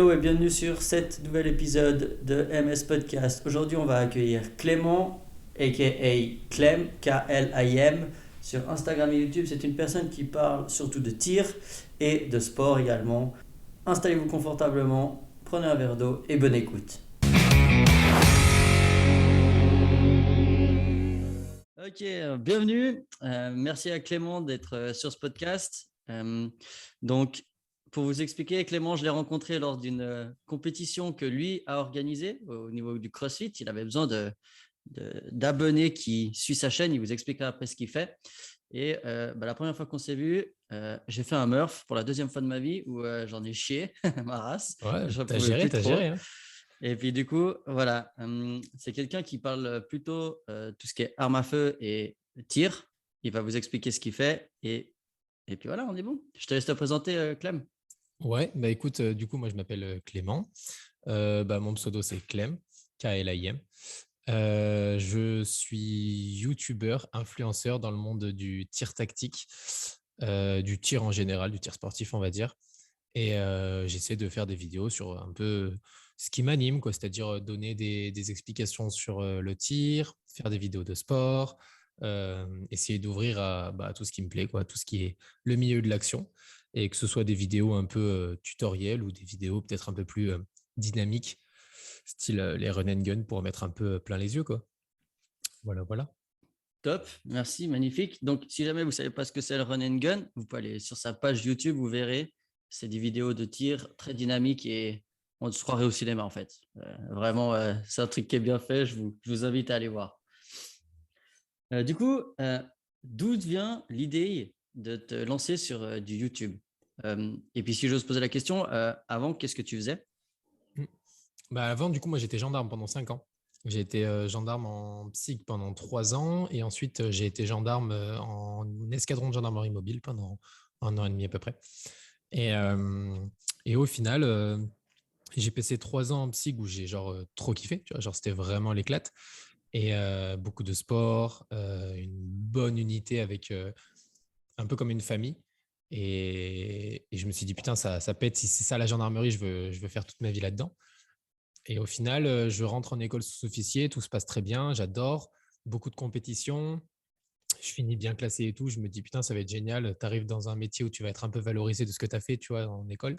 Hello et bienvenue sur cet nouvel épisode de MS Podcast. Aujourd'hui, on va accueillir Clément, aka Clem, K-L-I-M, sur Instagram et YouTube. C'est une personne qui parle surtout de tir et de sport également. Installez-vous confortablement, prenez un verre d'eau et bonne écoute. Ok, bienvenue. Merci à Clément d'être sur ce podcast. Donc, pour vous expliquer, Clément, je l'ai rencontré lors d'une compétition que lui a organisée au niveau du CrossFit. Il avait besoin d'abonnés qui suivent sa chaîne. Il vous expliquera après ce qu'il fait. Et la première fois qu'on s'est vu, j'ai fait un Murph pour la deuxième fois de ma vie où j'en ai chié ma race. Ouais, Je ne t'as pouvais géré, plus t'as trop. géré, hein. Et puis du coup, voilà, c'est quelqu'un qui parle plutôt tout ce qui est arme à feu et tir. Il va vous expliquer ce qu'il fait et puis voilà, on est bon. Je te laisse te présenter, Clem. Ouais, bah écoute, du coup, moi je m'appelle Clément. Mon pseudo c'est Clem, K-L-I-M. Je suis youtubeur, influenceur dans le monde du tir tactique, du tir en général, du tir sportif, on va dire. Et j'essaie de faire des vidéos sur un peu ce qui m'anime, quoi, c'est-à-dire donner des explications sur le tir, faire des vidéos de sport, essayer d'ouvrir à tout ce qui me plaît, quoi, tout ce qui est le milieu de l'action, et que ce soit des vidéos un peu tutoriels ou des vidéos peut-être un peu plus dynamiques, style les run and gun pour mettre un peu plein les yeux, quoi. Voilà, voilà. Top, merci, magnifique. Donc, si jamais vous ne savez pas ce que c'est le run and gun, vous pouvez aller sur sa page YouTube, vous verrez. C'est des vidéos de tir très dynamiques et on se croirait au cinéma en fait. Vraiment, c'est un truc qui est bien fait. Je vous invite à aller voir. Du coup, d'où vient l'idée de te lancer sur du YouTube? Et puis, si j'ose poser la question, avant, qu'est-ce que tu faisais? Mm. Avant, du coup, moi j'étais gendarme pendant 5 ans. J'ai été gendarme en psych pendant 3 ans et ensuite j'ai été gendarme en escadron de gendarmerie mobile pendant 1 an et demi à peu près. Et, euh, et au final, j'ai passé 3 ans en psych où j'ai genre trop kiffé, tu vois, genre c'était vraiment l'éclate. Et beaucoup de sport, une bonne unité avec un peu comme une famille. Et je me suis dit, putain, ça pète, si c'est ça la gendarmerie, je veux faire toute ma vie là-dedans. Et au final, je rentre en école sous-officier, tout se passe très bien, j'adore, beaucoup de compétitions, je finis bien classé et tout, je me dis putain, ça va être génial, tu arrives dans un métier où tu vas être un peu valorisé de ce que tu as fait, tu vois, en école.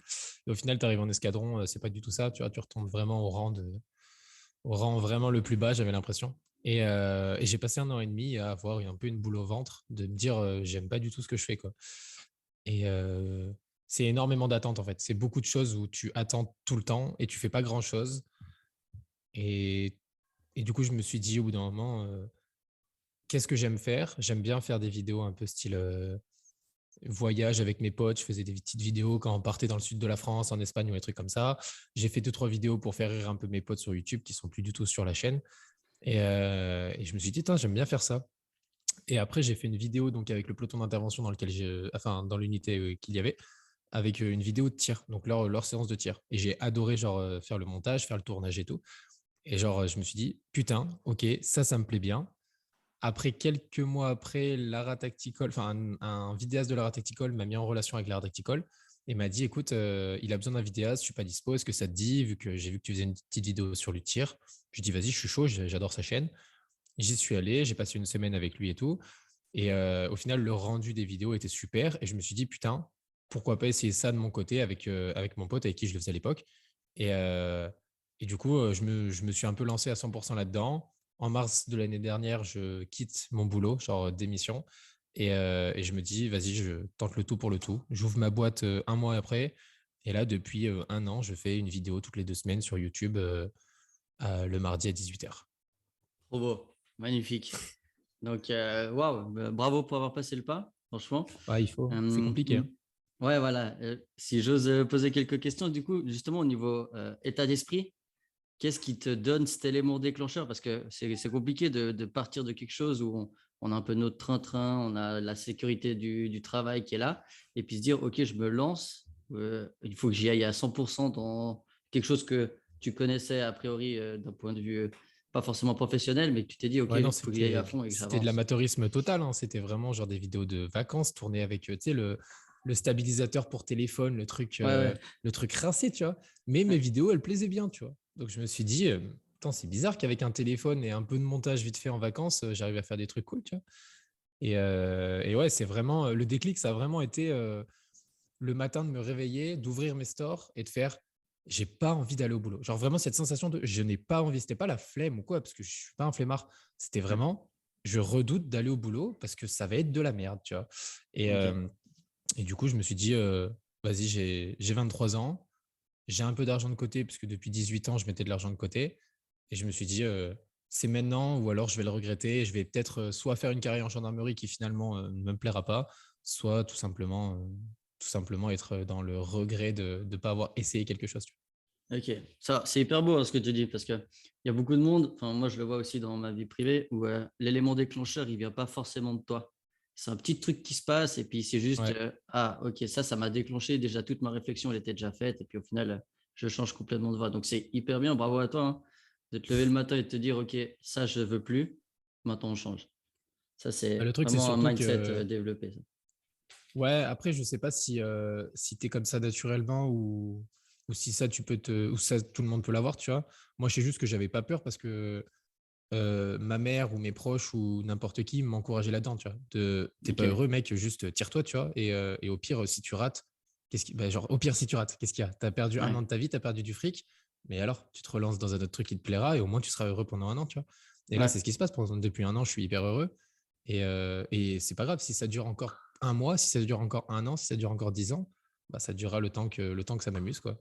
Et au final, tu arrives en escadron, c'est pas du tout ça, tu vois, tu retombes vraiment au rang vraiment le plus bas, j'avais l'impression. Et j'ai passé 1 an et demi à avoir un peu une boule au ventre, de me dire j'aime pas du tout ce que je fais, quoi. Et c'est énormément d'attentes en fait. C'est beaucoup de choses où tu attends tout le temps et tu fais pas grand chose. Et, et du coup, je me suis dit au bout d'un moment, qu'est-ce que j'aime faire? J'aime bien faire des vidéos un peu style voyage avec mes potes. Je faisais des petites vidéos quand on partait dans le sud de la France, en Espagne ou des trucs comme ça. J'ai fait 2, 3 vidéos pour faire rire un peu mes potes sur YouTube qui sont plus du tout sur la chaîne. Et je me suis dit, j'aime bien faire ça. Et après, j'ai fait une vidéo donc avec le peloton d'intervention dans lequel enfin dans l'unité qu'il y avait, avec une vidéo de tir, donc leur séance de tir. Et j'ai adoré genre faire le montage, faire le tournage et tout. Et genre, je me suis dit, putain, ok, ça me plaît bien. Après, quelques mois après, Lara Tactical, enfin, un vidéaste de Lara Tactical m'a mis en relation avec Lara Tactical et m'a dit, écoute, il a besoin d'un vidéaste, je suis pas dispo, est-ce que ça te dit, vu que j'ai vu que tu faisais une petite vidéo sur le tir. Je dis, vas-y, je suis chaud, j'adore sa chaîne. J'y suis allé, j'ai passé une semaine avec lui et tout. Et au final, le rendu des vidéos était super. Et je me suis dit, putain, pourquoi pas essayer ça de mon côté avec mon pote avec qui je le faisais à l'époque. Et, euh, et du coup, je me suis un peu lancé à 100% là-dedans. En mars de l'année dernière, je quitte mon boulot, genre démission. Et je me dis, vas-y, je tente le tout pour le tout. J'ouvre ma boîte 1 mois après. Et là, depuis 1 an, je fais une vidéo toutes les 2 semaines sur YouTube le mardi à 18h. Trop beau, magnifique. Donc, waouh, bravo pour avoir passé le pas, franchement. Ouais, il faut. C'est Euh, compliqué, hein. ouais, voilà. Si j'ose poser quelques questions, du coup, justement, au niveau état d'esprit, qu'est-ce qui te donne cet élément déclencheur? Parce que c'est compliqué de partir de quelque chose où on a un peu notre train-train, on a la sécurité du travail qui est là, et puis se dire, OK, je me lance, il faut que j'y aille à 100% dans quelque chose que tu connaissais a priori d'un point de vue pas forcément professionnel, mais que tu t'es dit, OK, Ouais, non, il faut que j'y aille à c'était fond et que c'était de j'avance. l'amateurisme total, hein. C'était vraiment genre des vidéos de vacances tournées avec, tu sais, le stabilisateur pour téléphone, Ouais. le truc rincé, tu vois. Mais mes vidéos, elles plaisaient bien, tu vois. Donc, je me suis dit, attends, c'est bizarre qu'avec un téléphone et un peu de montage vite fait en vacances, j'arrive à faire des trucs cool, tu vois. Et ouais, c'est vraiment le déclic, ça a vraiment été le matin de me réveiller, d'ouvrir mes stores et de faire j'ai pas envie d'aller au boulot. Genre vraiment cette sensation de je n'ai pas envie, c'était pas la flemme ou quoi, parce que je suis pas un flemmard. C'était Ouais. vraiment je redoute d'aller au boulot parce que ça va être de la merde, tu vois. Et, Ok. euh, et du coup, je me suis dit, vas-y, j'ai 23 ans, j'ai un peu d'argent de côté, parce que depuis 18 ans, je mettais de l'argent de côté. Et je me suis dit, c'est maintenant, ou alors je vais le regretter. Et je vais peut-être soit faire une carrière en gendarmerie qui finalement ne me plaira pas, soit tout simplement être dans le regret de ne pas avoir essayé quelque chose. Tu Ok, ça, c'est hyper beau hein, ce que tu dis parce qu'il y a beaucoup de monde, enfin, moi je le vois aussi dans ma vie privée, où l'élément déclencheur, il vient pas forcément de toi. C'est un petit truc qui se passe et puis c'est vois. juste, Ouais. ah ok, ça m'a déclenché, déjà toute ma réflexion, elle était déjà faite et puis au final, je change complètement de voie. Donc c'est hyper bien, bravo à toi hein, de te lever le matin et de te dire, ok, ça je veux plus, maintenant on change. Ça Bah, le c'est truc, c'est vraiment un surtout mindset que, développé. Ça. ouais, après, je sais pas si tu es comme ça naturellement ou si ça, ou ça, tout le monde peut l'avoir, tu vois. Moi, je sais juste que j'avais pas peur parce que ma mère ou mes proches ou n'importe qui m'encourageait là-dedans, tu vois. T'es Ok, pas heureux, mec, juste tire-toi, tu vois. Et au pire, si tu rates, genre, au pire, si tu rates, qu'est-ce qu'il y a? T'as perdu un ouais, an de ta vie, t'as perdu du fric, mais alors, tu te relances dans un autre truc qui te plaira et au moins, tu seras heureux pendant un an, tu vois. Et là, ouais. c'est ce qui se passe. Depuis un an, je suis hyper heureux. Et c'est pas grave si ça dure encore un mois, si ça dure encore un an, si ça dure encore 10 ans, bah, ça durera le temps que ça m'amuse, quoi.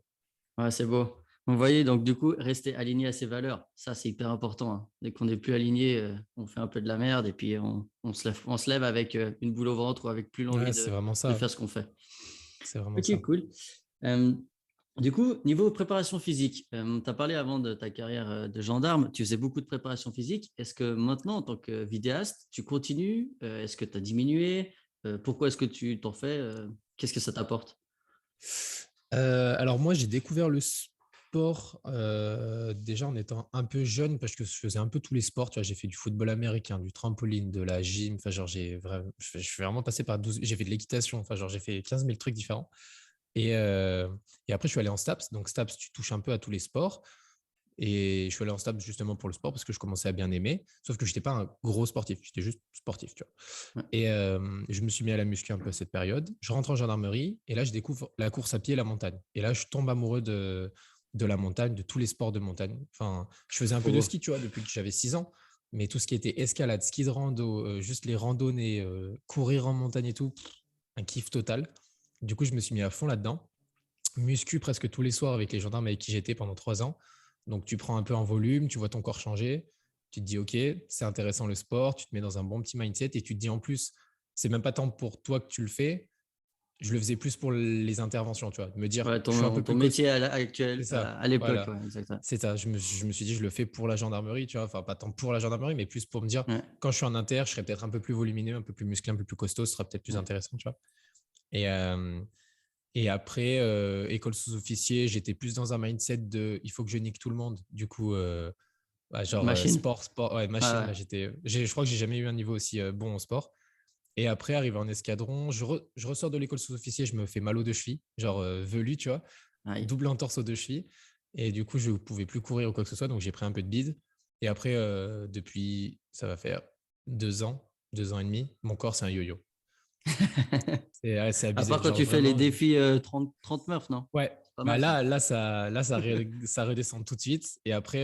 Ouais, c'est beau. Vous voyez, donc du coup, rester aligné à ses valeurs, ça c'est hyper important. Hein. Dès qu'on n'est plus aligné, on fait un peu de la merde et puis on se lève avec une boule au ventre ou avec plus l'envie Ouais, c'est vraiment de ça. faire ce qu'on fait. C'est vraiment Ok, ça. cool. Euh, du coup, niveau préparation physique, tu as parlé avant de ta carrière de gendarme, tu faisais beaucoup de préparation physique. Est-ce que maintenant, en tant que vidéaste, tu continues? Est-ce que tu as diminué? Pourquoi est-ce que tu t'en fais? Qu'est-ce que ça t'apporte? Alors moi, j'ai découvert le sport déjà en étant un peu jeune parce que je faisais un peu tous les sports. Tu vois, j'ai fait du football américain, du trampoline, de la gym. Enfin, genre, je suis vraiment passé par 12. J'ai fait de l'équitation. Enfin, genre, j'ai fait 15 000 trucs différents. Et, euh, et après, je suis allé en STAPS. Donc, STAPS, tu touches un peu à tous les sports. Et je suis allé en STAPS justement pour le sport parce que je commençais à bien aimer. Sauf que je n'étais pas un gros sportif. J'étais juste sportif, tu vois. Ouais. Je me suis mis à la muscu un peu à cette période. Je rentre en gendarmerie et là, je découvre la course à pied et la montagne. Et là, je tombe amoureux de la montagne, de tous les sports de montagne. Enfin, je faisais un peu Trop de beau. ski, tu vois, depuis que j'avais 6 ans. Mais tout ce qui était escalade, ski de rando, juste les randonnées, courir en montagne et tout, un kiff total. Du coup, je me suis mis à fond là-dedans. Muscu presque tous les soirs avec les gendarmes avec qui j'étais pendant 3 ans. Donc, tu prends un peu en volume, tu vois ton corps changer. Tu te dis, OK, c'est intéressant le sport, tu te mets dans un bon petit mindset et tu te dis en plus, c'est même pas tant pour toi que tu le fais. Je le faisais plus pour les interventions, tu vois, de me dire, Ouais, je suis un peu ton plus métier c'est actuel, ça, à l'époque, voilà, ouais, exactement. c'est ça. Je me suis dit, je le fais pour la gendarmerie, tu vois, enfin, pas tant pour la gendarmerie, mais plus pour me dire, Ouais, quand je suis en inter, je serai peut-être un peu plus volumineux, un peu plus musclé, un peu plus costaud, ce sera peut-être plus ouais. intéressant, tu vois. Et, euh, et après, école sous-officier, j'étais plus dans un mindset de, il faut que je nique tout le monde. Du coup, Machine. sport, ouais, Ouais, machine, ouais. là, je crois que j'ai jamais eu un niveau aussi bon au sport. Et après, arrivé en escadron, je ressors de l'école sous-officier, je me fais mal aux deux chevilles, genre velu, tu vois, Aïe. double entorse aux deux chevilles. Et du coup, je ne pouvais plus courir ou quoi que ce soit, donc j'ai pris un peu de bide. Et après, depuis, ça va faire 2 ans, 2 ans et demi, mon corps, c'est un yo-yo. C'est À part abusé. quand Genre tu fais les vraiment, défis 30 meufs, non? ouais. C'est pas Bah mal ça. ça redescend tout de suite. Et après,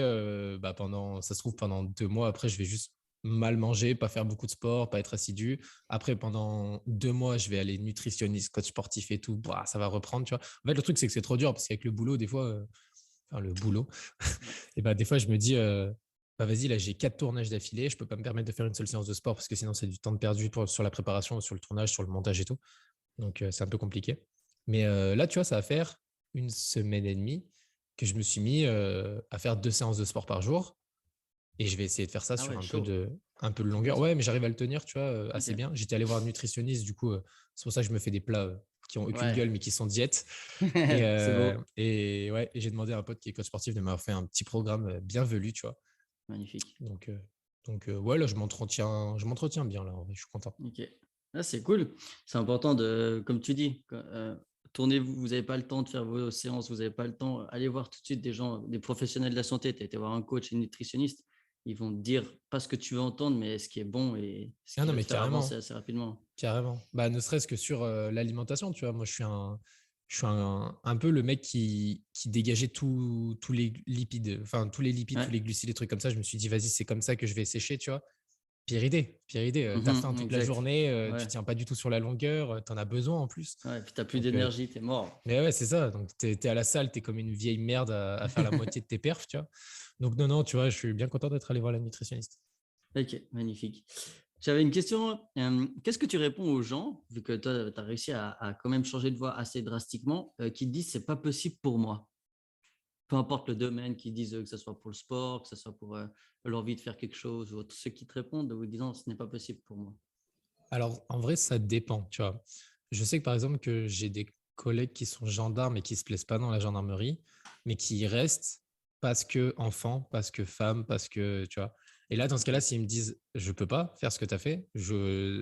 bah ça se trouve, pendant 2 mois, après, je vais juste mal manger, pas faire beaucoup de sport, pas être assidu. Après, pendant 2 mois, je vais aller nutritionniste, coach sportif et tout. Bah, ça va reprendre, tu vois. En fait, le truc, c'est que c'est trop dur parce qu'avec le boulot, des fois, enfin, le boulot, et bah, des fois, je me dis, bah, vas-y, là, j'ai 4 tournages d'affilée. Je peux pas me permettre de faire une seule séance de sport parce que sinon, c'est du temps de perdu sur la préparation, sur le tournage, sur le montage et tout. Donc, c'est un peu compliqué. Mais là, tu vois, ça va faire une semaine et demie que je me suis mis à faire 2 séances de sport par jour. Et je vais essayer de faire ça Ah sur ouais, chaud. un peu de C'est bien longueur. ça. Ouais, mais j'arrive à le tenir, tu vois, Ok. assez bien. J'étais allé voir un nutritionniste, du coup, c'est pour ça que je me fais des plats qui ont aucune Ouais. gueule, mais qui sont diètes. C'est beau. Et ouais, et j'ai demandé à un pote qui est coach sportif de m'avoir fait un petit programme bien velu, tu vois. Magnifique. Donc, ouais, là, je m'entretiens bien, là, en vrai, je suis content. Ok. Ah, c'est cool. C'est important de, comme tu dis, tournez-vous, vous n'avez pas le temps de faire vos séances, vous n'avez pas le temps, allez voir tout de suite des gens, des professionnels de la santé. Tu as été voir un coach, un nutritionniste, ils vont te dire pas ce que tu veux entendre, mais ce qui est bon et ce Ah qui non, va mais te faire avancer carrément. assez rapidement. Carrément. Bah, ne serait-ce que sur l'alimentation, tu vois. Moi, je suis un peu le mec qui dégageait tous les lipides, enfin, tous les lipides, tous Ouais. les glucides, les trucs comme ça. Je me suis dit, vas-y, c'est comme ça que je vais sécher, tu vois. Pire idée, pire idée. T'as faim toute la Exact. journée, tu Ouais. tiens pas du tout sur la longueur, t'en as besoin en plus. Ouais. Puis tu n'as plus Donc, d'énergie, tu es mort. mais ouais, c'est ça. Donc, t'es à la salle, t'es comme une vieille merde à faire la moitié de tes perfs, tu vois. Donc, non, non, tu vois, je suis bien content d'être allé voir la nutritionniste. Ok, magnifique. J'avais une question. Qu'est-ce que tu réponds aux gens, vu que toi, tu as réussi à quand même changer de voix assez drastiquement, qui te disent c'est pas possible pour moi? Peu importe le domaine, qui disent que ce soit pour le sport, que ce soit pour l'envie de faire quelque chose, ou autre, ceux qui te répondent en vous disant ce n'est pas possible pour moi. Alors, en vrai, ça dépend, tu vois. Je sais que par exemple, que j'ai des collègues qui sont gendarmes et qui se plaisent pas dans la gendarmerie, mais qui y restent parce que enfant, parce que femme, parce que, tu vois. Et là, dans ce cas-là, s'ils me disent, je peux pas faire ce que tu as fait,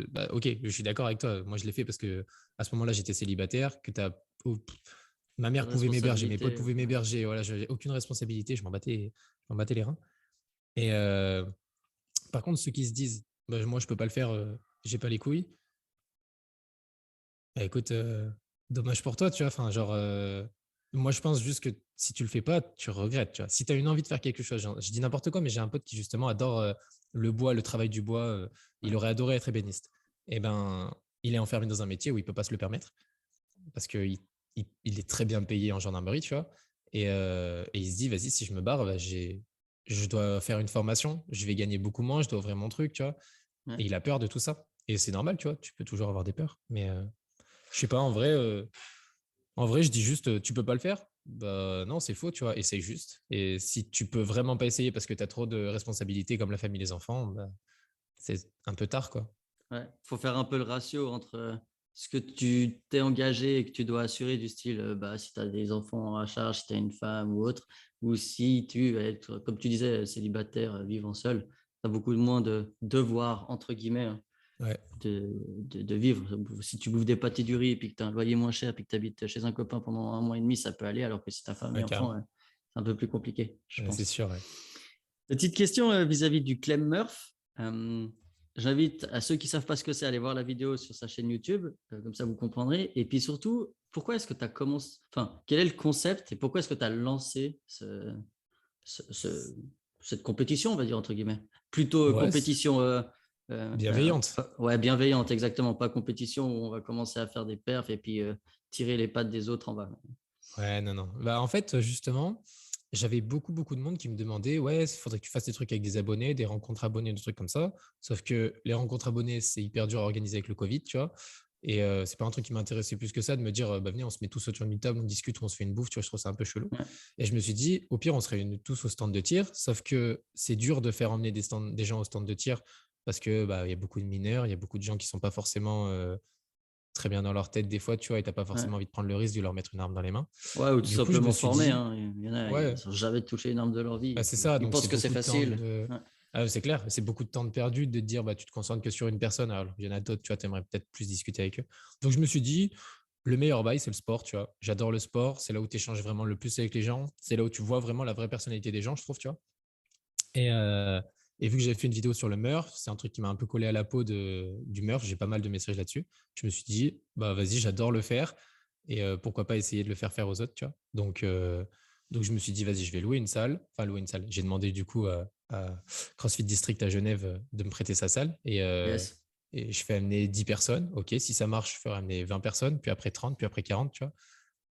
bah, ok, je suis d'accord avec toi. Moi, je l'ai fait parce que à ce moment-là, j'étais célibataire, ma Pas mère de pouvait m'héberger, mes potes responsabilité. pouvaient Ouais. m'héberger. Voilà, j'avais aucune responsabilité, je m'en battais les reins. Et par contre, ceux qui se disent, bah, moi, je peux pas le faire, j'ai pas les couilles. Bah, écoute, dommage pour toi, tu vois. Enfin, genre, moi, je pense juste que si tu le fais pas, tu regrettes, tu vois. Si tu as une envie de faire quelque chose, genre, je dis n'importe quoi, mais j'ai un pote qui justement adore le bois, le travail du bois. Il Ouais. aurait adoré être ébéniste. Et ben, il est enfermé dans un métier où il peut pas se le permettre parce qu'il est très bien payé en gendarmerie, tu vois. Et il se dit, vas-y, si je me barre, bah, je dois faire une formation, je vais gagner beaucoup moins, je dois ouvrir mon truc, tu vois. Ouais. Et il a peur de tout ça. Et c'est normal, tu vois. Tu peux toujours avoir des peurs, mais je sais pas, en vrai, je dis juste, tu peux pas le faire. Bah non, c'est faux, tu vois. Essaye juste. Et si tu peux vraiment pas essayer parce que tu as trop de responsabilités comme la famille, les enfants, bah, c'est un peu tard, quoi. Ouais. Faut faire un peu le ratio entre ce que tu t'es engagé et que tu dois assurer du style, bah, si tu as des enfants à charge, si tu as une femme ou autre, ou si tu vas être, comme tu disais, célibataire, vivant seul, tu as beaucoup moins de devoirs, entre guillemets, hein, Ouais, de vivre. Si tu bouffes des pâtés du riz et puis que tu as un loyer moins cher et puis que tu habites chez un copain pendant un mois et demi, ça peut aller, alors que si tu as femme et ouais, enfant, carrément. c'est un peu plus compliqué, je Ouais, c'est pense. sûr, ouais. Petite question vis-à-vis du Clem Murph. Euh, J'invite à ceux qui ne savent pas ce que c'est à aller voir la vidéo sur sa chaîne YouTube, comme ça vous comprendrez. Et puis surtout, pourquoi est-ce que tu as commencé, enfin, quel est le concept et pourquoi est-ce que tu as lancé ce- ce- cette compétition, on va dire entre guillemets. Plutôt Ouais, compétition bienveillante. ouais, bienveillante, exactement, pas compétition où on va commencer à faire des perfs et puis tirer les pattes des autres en bas. Ouais, non, non. Bah, en fait, justement, j'avais beaucoup, beaucoup de monde qui me demandait, ouais, il faudrait que tu fasses des trucs avec des abonnés, des rencontres abonnés, des trucs comme ça. Sauf que les rencontres abonnés, c'est hyper dur à organiser avec le Covid, tu vois. Et c'est pas un truc qui m'intéressait plus que ça de me dire, bah venez, on se met tous autour d'une table, on discute, on se fait une bouffe, tu vois, je trouve ça un peu chelou. Ouais, Et je me suis dit, au pire, on se réunit tous au stand de tir, sauf que c'est dur de faire emmener des gens au stand de tir parce que bah, il y a beaucoup de mineurs, il y a beaucoup de gens qui sont pas forcément très bien dans leur tête des fois, tu vois, et t'as pas ouais. forcément envie de prendre le risque de leur mettre une arme dans les mains. Ouais, ou tout Du coup, je me simplement suis formé, dit, hein. Il y en a, ils ouais, n'ont jamais touché une arme de leur vie. bah, Et c'est puis, ça. ils Donc, pensent c'est que c'est beaucoup de temps facile. de. Ouais, Ah, c'est clair, c'est beaucoup de temps de perdu de te dire, bah, tu te concentres que sur une personne. Alors, il y en a d'autres, tu vois, tu aimerais peut-être plus discuter avec eux. Donc, je me suis dit, le meilleur bail, c'est le sport, tu vois. J'adore le sport. C'est là où tu échanges vraiment le plus avec les gens. C'est là où tu vois vraiment la vraie personnalité des gens, je trouve, tu vois. Et, euh, et vu que j'avais fait une vidéo sur le Murph, c'est un truc qui m'a un peu collé à la peau du Murph. J'ai pas mal de messages là-dessus. Je me suis dit, bah vas-y, j'adore le faire. Et pourquoi pas essayer de le faire faire aux autres, tu vois. Donc je me suis dit, vas-y, je vais louer une salle. Enfin, louer une salle. J'ai demandé du coup à CrossFit District à Genève de me prêter sa salle. yes. Et je fais amener 10 personnes. OK, si ça marche, je ferai amener 20 personnes, puis après 30, puis après 40, tu vois.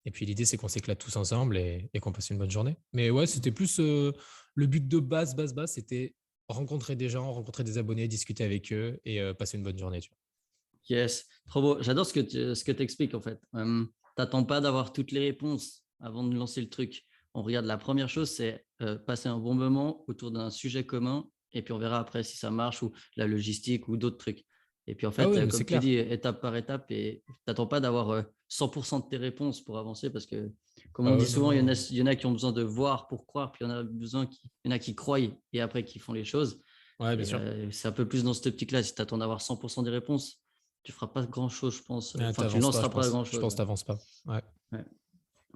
Et puis l'idée, c'est qu'on s'éclate tous ensemble et qu'on passe une bonne journée. Mais ouais, c'était plus le but de base, c'était rencontrer des gens, rencontrer des abonnés, discuter avec eux et passer une bonne journée. Tu Yes, trop beau. J'adore ce que tu expliques en fait. T'attends pas d'avoir toutes les réponses avant de lancer le truc. On regarde la première chose, c'est passer un bon moment autour d'un sujet commun et puis on verra après si ça marche ou la logistique ou d'autres trucs. Et puis en Ah fait, oui, mais c'est comme tu dis, clair. étape par étape et t'attends pas d'avoir 100% de tes réponses pour avancer parce que, comme on Ah dit ouais, non, souvent, non. il y en a qui ont besoin de voir pour croire, puis il y en a qui croient et après qui font les choses. Ouais, bien Et sûr. c'est un peu plus dans cette optique-là. Si tu attends d'avoir 100% des réponses, tu feras pas grand-chose, je pense. Ouais, Enfin, tu t'avances pas, lanceras je pas pense. Je pense grand-chose. que t'avances pas. Ouais. Ouais.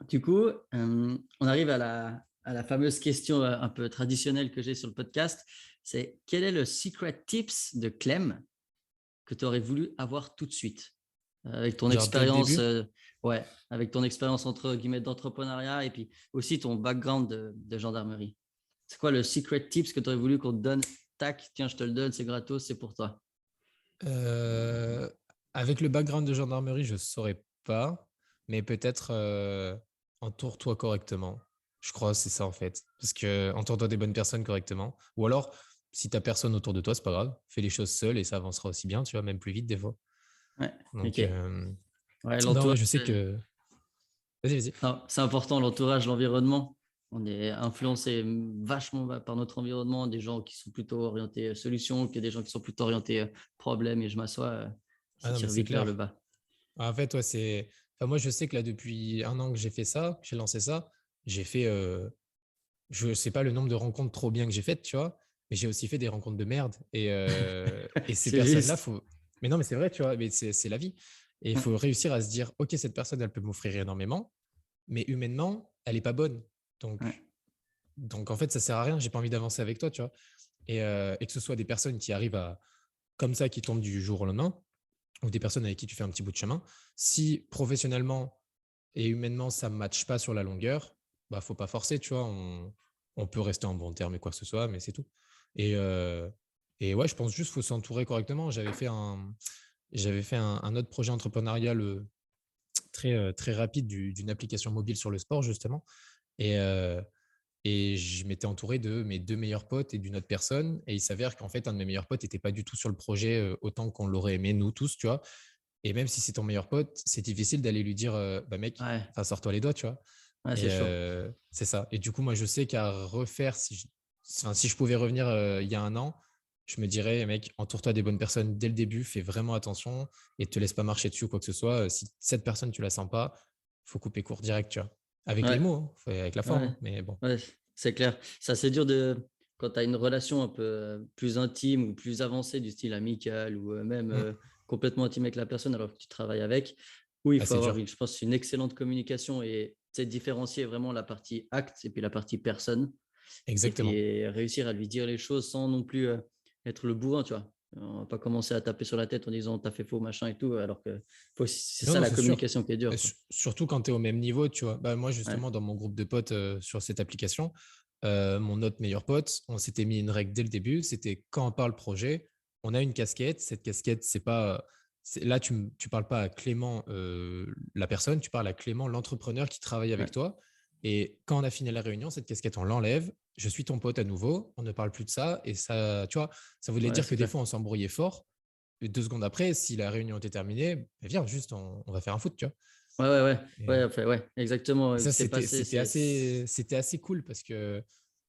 Du coup, on arrive à la fameuse question un peu traditionnelle que j'ai sur le podcast. C'est quel est le secret tips de Clem que tu aurais voulu avoir tout de suite avec ton Genre dès le expérience, début. ouais, avec ton expérience entre guillemets d'entrepreneuriat et puis aussi ton background de gendarmerie. C'est quoi le secret tips que tu aurais voulu qu'on te donne? Tac, tiens, je te le donne, c'est gratos, c'est pour toi. Euh, Avec le background de gendarmerie, je ne saurais pas, mais peut-être entoure-toi correctement. Je crois que c'est ça en fait. Parce que entoure-toi des bonnes personnes correctement. Ou alors, si tu n'as personne autour de toi, c'est pas grave. Fais les choses seul et ça avancera aussi bien, tu vois, même plus vite des fois. Ouais, Donc, ok. Ouais, non, l'entourage, ouais, je sais que. Vas-y, vas-y. c'est important, l'entourage, l'environnement. On est influencé vachement par notre environnement, des gens qui sont plutôt orientés solutions que des gens qui sont plutôt orientés problèmes et je m'assois, Ah ça non, mais tire c'est vite vers clair. le bas. En fait, ouais, c'est. Enfin, moi, je sais que là, depuis 1 an que j'ai fait ça, que j'ai lancé ça, j'ai fait. Je sais pas le nombre de rencontres trop bien que j'ai faites, tu vois, mais j'ai aussi fait des rencontres de merde. Et ces C'est personnes-là, juste. faut. Mais non, mais c'est vrai, tu vois, mais c'est la vie. Et il faut réussir à se dire, OK, cette personne, elle peut m'offrir énormément, mais humainement, elle est pas bonne. Ouais, Donc en fait, ça sert à rien. J'ai pas envie d'avancer avec toi, tu vois. Et que ce soit des personnes qui arrivent à, comme ça, qui tombent du jour au lendemain, ou des personnes avec qui tu fais un petit bout de chemin. Si professionnellement et humainement, ça ne matche pas sur la longueur, bah, faut pas forcer, tu vois. On peut rester en bon terme et quoi que ce soit, mais c'est tout. Et, euh, et ouais, je pense juste qu'il faut s'entourer correctement. J'avais fait un autre projet entrepreneurial très rapide d'une application mobile sur le sport, justement. Et, euh, et je m'étais entouré de mes 2 meilleurs potes et d'une autre personne. Et il s'avère qu'en fait, un de mes meilleurs potes n'était pas du tout sur le projet autant qu'on l'aurait aimé, nous tous, tu vois. Et même si c'est ton meilleur pote, c'est difficile d'aller lui dire, bah mec, ouais, enfin, sors-toi les doigts, tu vois. ouais, Et c'est chaud. c'est ça. Et du coup, moi, je sais qu'à refaire, si je pouvais revenir il y a 1 an, je me dirais, mec, entoure-toi des bonnes personnes dès le début, fais vraiment attention et te laisse pas marcher dessus ou quoi que ce soit. Si cette personne, tu la sens pas, faut couper court direct, tu vois. Avec les Ouais, mots, hein, avec la forme, ouais, hein, mais bon. ouais, c'est clair. Ça, c'est dur quand tu as une relation un peu plus intime ou plus avancée du style amical ou même Mm. complètement intime avec la personne alors que tu travailles avec, où il Ah, faut c'est avoir, dur. je pense, une excellente communication et différencier vraiment la partie acte et puis la partie personne. Et Exactement. puis réussir à lui dire les choses sans non plus être le bourrin, tu vois. On va pas commencer à taper sur la tête en disant t'as fait faux, machin et tout, alors que c'est Non, ça non, la c'est sûr. communication qui est dure, Et quoi. surtout quand tu es au même niveau, tu vois. Bah, moi, Ouais, justement, dans mon groupe de potes sur cette application, mon autre meilleur pote, on s'était mis une règle dès le début, c'était quand on parle projet, on a une casquette. Cette casquette, c'est pas. Là, tu parles pas à Clément, la personne, tu parles à Clément, l'entrepreneur qui travaille avec ouais, toi. Et quand on a fini la réunion, cette casquette, on l'enlève. Je suis ton pote à nouveau, on ne parle plus de ça. Et ça, tu vois, ça voulait ouais, dire que c'est des clair. fois, on s'embrouillait fort. Et 2 secondes après, si la réunion était terminée, bah, viens, juste, on va faire un foot, tu vois. Ouais, ouais, ouais, ouais, Et, enfin, ouais, exactement. et ça, C'est c'était passé, c'était assez cool parce que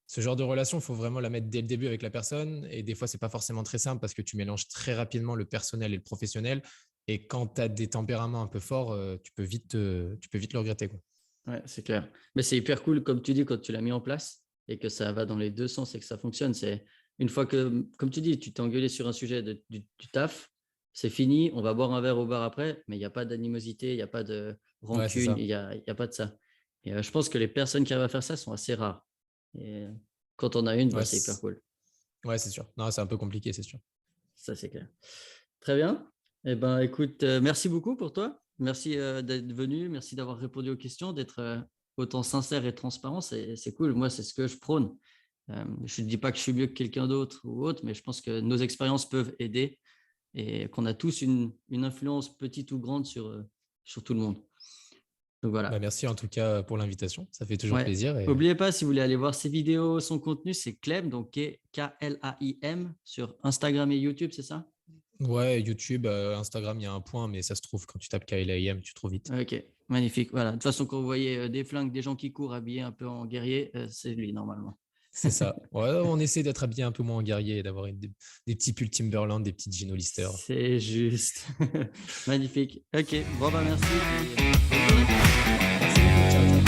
ce genre de relation, il faut vraiment la mettre dès le début avec la personne. Et des fois, c'est pas forcément très simple parce que tu mélanges très rapidement le personnel et le professionnel. Et quand tu as des tempéraments un peu forts, tu peux vite le regretter, quoi. ouais, c'est clair. Mais c'est hyper cool, comme tu dis, quand tu l'as mis en place et que ça va dans les deux sens et que ça fonctionne. C'est une fois que, comme tu dis, tu t'es engueulé sur un sujet du taf, c'est fini, on va boire un verre au bar après, mais il n'y a pas d'animosité, il n'y a pas de Ouais, c'est rancune, ça. il y a pas de ça. Et je pense que les personnes qui arrivent à faire ça sont assez rares. Et quand on a une, bah, Ouais, c'est hyper cool. ouais, c'est sûr. Non, c'est un peu compliqué, c'est sûr. Ça, c'est clair. Très bien. Eh ben, écoute, merci beaucoup pour toi. Merci d'être venu. Merci d'avoir répondu aux questions, d'être autant sincère et transparent. C'est cool. Moi, c'est ce que je prône. Je ne dis pas que je suis mieux que quelqu'un d'autre ou autre, mais je pense que nos expériences peuvent aider et qu'on a tous une influence petite ou grande sur tout le monde. Donc Bah, voilà. merci en tout cas pour l'invitation. Ça fait toujours Ouais. plaisir. N'oubliez pas, si vous voulez aller voir ses vidéos, son contenu, c'est Clem, donc Klaim sur Instagram et YouTube, c'est ça? Ouais, YouTube, Instagram, il y a un point, mais ça se trouve quand tu tapes KLAM, tu trouves vite. Ok, magnifique. Voilà. De toute façon, quand vous voyez des flingues, des gens qui courent habillés un peu en guerrier, c'est lui normalement. C'est ça. Ouais, on essaie d'être habillé un peu moins en guerrier et d'avoir des petits pulls Timberland, des petites Gino Lister. C'est juste. Magnifique. Ok, bon bah merci. Et bonne journée. Merci beaucoup. Ciao, ciao.